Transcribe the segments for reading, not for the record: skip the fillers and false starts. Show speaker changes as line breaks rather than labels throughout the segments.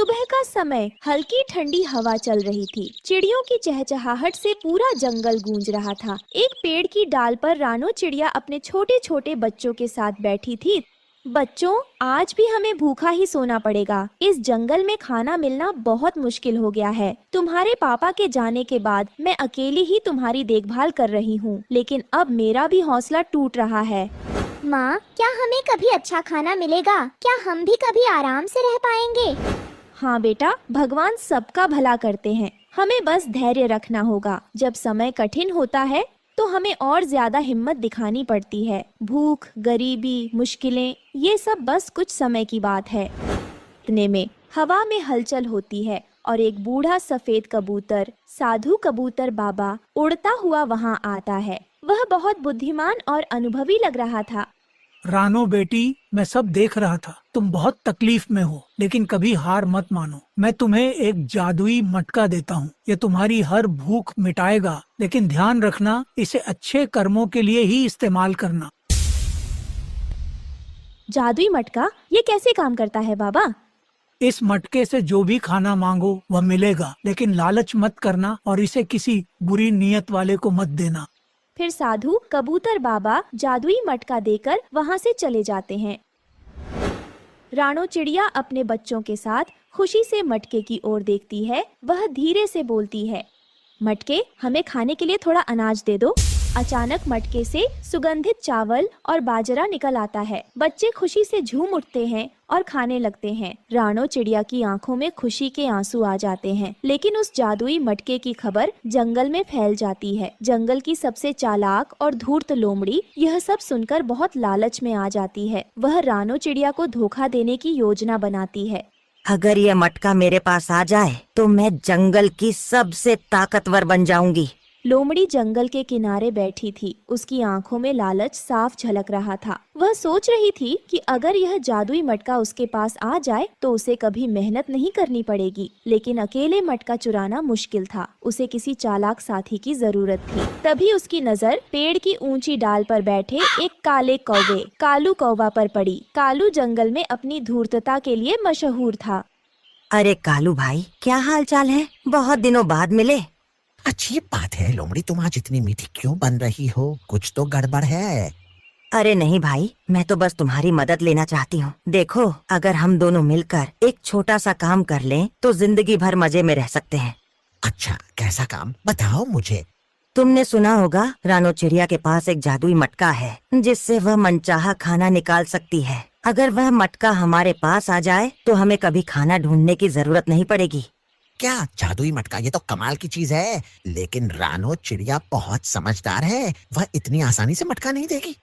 सुबह का समय, हल्की ठंडी हवा चल रही थी। चिड़ियों की चहचहाहट से पूरा जंगल गूंज रहा था। एक पेड़ की डाल पर रानो चिड़िया अपने छोटे छोटे बच्चों के साथ बैठी थी। बच्चों, आज भी हमें भूखा ही सोना पड़ेगा। इस जंगल में खाना मिलना बहुत मुश्किल हो गया है। तुम्हारे पापा के जाने के बाद मैं अकेली ही तुम्हारी देखभाल कर रही हूँ, लेकिन अब मेरा भी हौसला टूट रहा है।
माँ, क्या हमें कभी अच्छा खाना मिलेगा? क्या हम भी कभी आराम से रह पाएंगे?
हाँ बेटा, भगवान सबका भला करते हैं। हमें बस धैर्य रखना होगा। जब समय कठिन होता है तो हमें और ज्यादा हिम्मत दिखानी पड़ती है। भूख, गरीबी, मुश्किलें, ये सब बस कुछ समय की बात है। इतने में हवा में हलचल होती है और एक बूढ़ा सफेद कबूतर, साधु कबूतर बाबा, उड़ता हुआ वहाँ आता है। वह बहुत बुद्धिमान और अनुभवी लग रहा था।
रानो बेटी, मैं सब देख रहा था। तुम बहुत तकलीफ में हो, लेकिन कभी हार मत मानो। मैं तुम्हें एक जादुई मटका देता हूँ। ये तुम्हारी हर भूख मिटाएगा, लेकिन ध्यान रखना, इसे अच्छे कर्मों के लिए ही इस्तेमाल करना।
जादुई मटका? ये कैसे काम करता है बाबा?
इस मटके से जो भी खाना मांगो वह मिलेगा, लेकिन लालच मत करना और इसे किसी बुरी नीयत वाले को मत देना।
फिर साधु कबूतर बाबा जादुई मटका देकर वहाँ से चले जाते हैं। रानो चिड़िया अपने बच्चों के साथ खुशी से मटके की ओर देखती है। वह धीरे से बोलती है, मटके, हमें खाने के लिए थोड़ा अनाज दे दो। अचानक मटके से सुगंधित चावल और बाजरा निकल आता है। बच्चे खुशी से झूम उठते हैं और खाने लगते हैं। रानो चिड़िया की आंखों में खुशी के आंसू आ जाते हैं। लेकिन उस जादुई मटके की खबर जंगल में फैल जाती है। जंगल की सबसे चालाक और धूर्त लोमड़ी यह सब सुनकर बहुत लालच में आ जाती है। वह रानो चिड़िया को धोखा देने की योजना बनाती है।
अगर ये मटका मेरे पास आ जाए तो मैं जंगल की सबसे ताकतवर बन जाऊंगी।
लोमड़ी जंगल के किनारे बैठी थी। उसकी आंखों में लालच साफ झलक रहा था। वह सोच रही थी कि अगर यह जादुई मटका उसके पास आ जाए तो उसे कभी मेहनत नहीं करनी पड़ेगी। लेकिन अकेले मटका चुराना मुश्किल था। उसे किसी चालाक साथी की जरूरत थी। तभी उसकी नजर पेड़ की ऊंची डाल पर बैठे एक काले कौवे, कालू कौवा पर पड़ी। कालू जंगल में अपनी धूर्तता के लिए मशहूर था।
अरे कालू भाई, क्या हाल चाल है? बहुत दिनों बाद मिले।
अच्छी बात है लोमड़ी, तुम आज इतनी मीठी क्यों बन रही हो? कुछ तो गड़बड़ है।
अरे नहीं भाई, मैं तो बस तुम्हारी मदद लेना चाहती हूँ। देखो, अगर हम दोनों मिलकर एक छोटा सा काम कर लें तो जिंदगी भर मजे में रह सकते हैं।
अच्छा, कैसा काम? बताओ मुझे।
तुमने सुना होगा, रानो चिड़िया के पास एक जादुई मटका है जिससे वह मनचाहा खाना निकाल सकती है। अगर वह मटका हमारे पास आ जाए तो हमें कभी खाना ढूंढने की जरूरत नहीं पड़ेगी।
क्या जादुई मटका? ये तो कमाल की चीज है। लेकिन रानो चिड़िया बहुत समझदार है, वह इतनी आसानी से मटका नहीं देगी।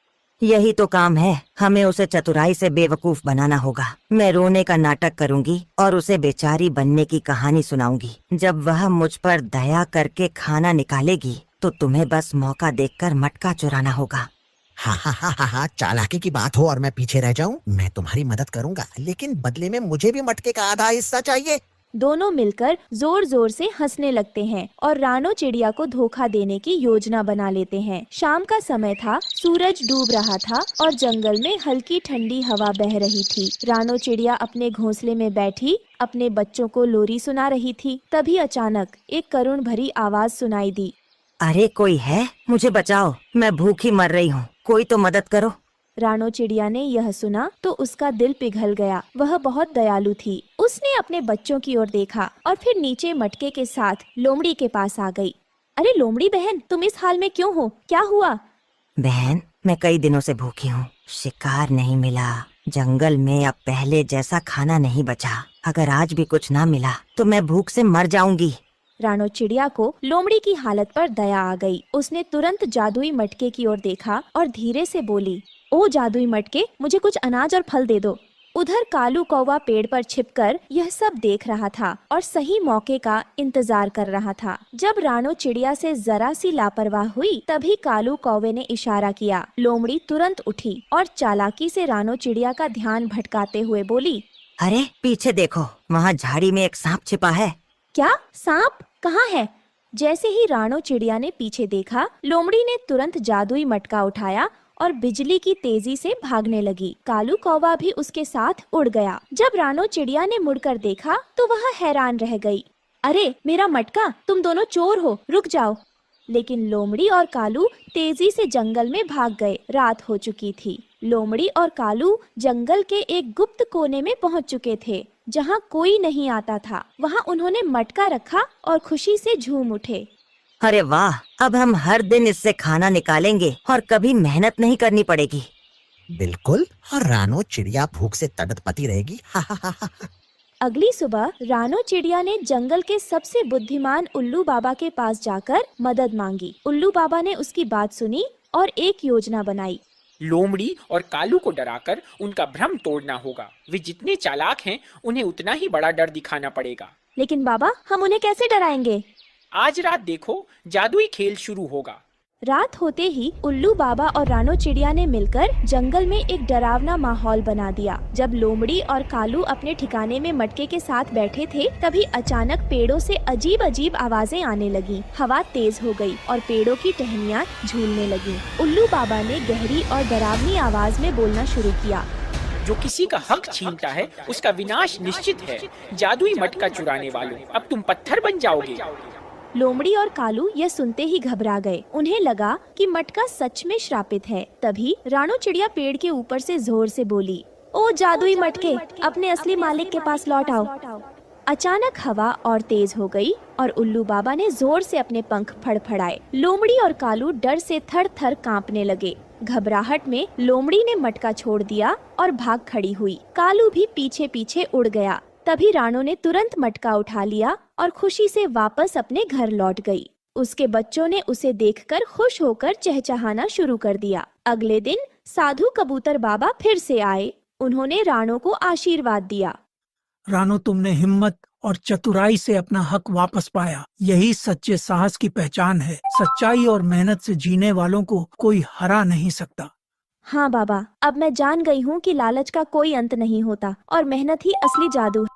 यही तो काम है, हमें उसे चतुराई से बेवकूफ बनाना होगा। मैं रोने का नाटक करूंगी और उसे बेचारी बनने की कहानी सुनाऊंगी। जब वह मुझ पर दया करके खाना निकालेगी तो तुम्हें बस मौका देखकर मटका चुराना होगा।
हाँ हाँ हाँ हाँ हाँ, चालाकी की बात हो और मैं पीछे रह जाऊं, मैं तुम्हारी मदद करूंगा, लेकिन बदले में मुझे भी मटके का आधा हिस्सा चाहिए।
दोनों मिलकर जोर जोर से हंसने लगते हैं और रानो चिड़िया को धोखा देने की योजना बना लेते हैं। शाम का समय था, सूरज डूब रहा था और जंगल में हल्की ठंडी हवा बह रही थी। रानो चिड़िया अपने घोंसले में बैठी अपने बच्चों को लोरी सुना रही थी। तभी अचानक एक करुण भरी आवाज सुनाई दी।
अरे कोई है? मुझे बचाओ, मैं भूखी मर रही हूँ, कोई तो मदद करो।
रानो चिड़िया ने यह सुना तो उसका दिल पिघल गया। वह बहुत दयालु थी। उसने अपने बच्चों की ओर देखा और फिर नीचे मटके के साथ लोमड़ी के पास आ गई। अरे लोमड़ी बहन, तुम इस हाल में क्यों हो? क्या हुआ?
बहन, मैं कई दिनों से भूखी हूँ। शिकार नहीं मिला, जंगल में अब पहले जैसा खाना नहीं बचा। अगर आज भी कुछ ना मिला तो मैं भूख से मर जाऊंगी।
रानो चिड़िया को लोमड़ी की हालत पर दया आ गई। उसने तुरंत जादुई मटके की ओर देखा और धीरे से बोली, ओ जादुई मटके, मुझे कुछ अनाज और फल दे दो। उधर कालू कौवा पेड़ पर छिपकर यह सब देख रहा था और सही मौके का इंतजार कर रहा था। जब रानो चिड़िया से जरा सी लापरवाह हुई, तभी कालू कौवे ने इशारा किया। लोमड़ी तुरंत उठी और चालाकी से रानो चिड़िया का ध्यान भटकाते हुए बोली,
अरे पीछे देखो, वहाँ झाड़ी में एक सांप छिपा है।
क्या? सांप कहाँ है? जैसे ही रानो चिड़िया ने पीछे देखा, लोमड़ी ने तुरंत जादुई मटका उठाया और बिजली की तेजी से भागने लगी। कालू कौवा भी उसके साथ उड़ गया। जब रानो चिड़िया ने मुड़कर देखा तो वह हैरान रह गई। अरे मेरा मटका, तुम दोनों चोर हो, रुक जाओ। लेकिन लोमड़ी और कालू तेजी से जंगल में भाग गए। रात हो चुकी थी। लोमड़ी और कालू जंगल के एक गुप्त कोने में पहुंच चुके थे, जहां कोई नहीं आता था। वहां उन्होंने मटका रखा और खुशी से झूम उठे।
अरे वाह, अब हम हर दिन इससे खाना निकालेंगे और कभी मेहनत नहीं करनी पड़ेगी।
बिल्कुल, और रानो चिड़िया भूख से तड़पती रहेगी।
अगली सुबह रानो चिड़िया ने जंगल के सबसे बुद्धिमान उल्लू बाबा के पास जाकर मदद मांगी। उल्लू बाबा ने उसकी बात सुनी और एक योजना बनाई।
लोमड़ी और कालू को डराकर उनका भ्रम तोड़ना होगा। वे जितने चालाक हैं, उन्हें उतना ही बड़ा डर दिखाना पड़ेगा।
लेकिन बाबा, हम उन्हें कैसे डराएंगे?
आज रात देखो, जादुई खेल शुरू होगा।
रात होते ही उल्लू बाबा और रानो चिड़िया ने मिलकर जंगल में एक डरावना माहौल बना दिया। जब लोमड़ी और कालू अपने ठिकाने में मटके के साथ बैठे थे, तभी अचानक पेड़ों से अजीब अजीब आवाजें आने लगी। हवा तेज हो गई और पेड़ों की टहनियाँ झूलने लगी। उल्लू बाबा ने गहरी और डरावनी आवाज में बोलना शुरू किया।
जो किसी का हक छीनता है, उसका विनाश निश्चित है। जादुई मटका चुराने वालों, अब तुम पत्थर बन जाओगे।
लोमड़ी और कालू यह सुनते ही घबरा गए। उन्हें लगा कि मटका सच में श्रापित है। तभी रानो चिड़िया पेड़ के ऊपर से जोर से बोली, ओ जादुई मटके, अपने असली मालिक के पास लौट आओ। अचानक हवा और तेज हो गई और उल्लू बाबा ने जोर से अपने पंख फड़फड़ाए। लोमड़ी और कालू डर से थर-थर कांपने लगे। घबराहट में लोमड़ी ने मटका छोड़ दिया और भाग खड़ी हुई। कालू भी पीछे पीछे उड़ गया। तभी रानो ने तुरंत मटका उठा लिया और खुशी से वापस अपने घर लौट गई। उसके बच्चों ने उसे देखकर खुश होकर चहचहाना शुरू कर दिया। अगले दिन साधु कबूतर बाबा फिर से आए। उन्होंने रानो को आशीर्वाद दिया।
रानो, तुमने हिम्मत और चतुराई से अपना हक वापस पाया। यही सच्चे साहस की पहचान है। सच्चाई और मेहनत से जीने वालों को कोई हरा नहीं सकता।
हाँ बाबा, अब मैं जान गई हूँ कि लालच का कोई अंत नहीं होता और मेहनत ही असली जादू है।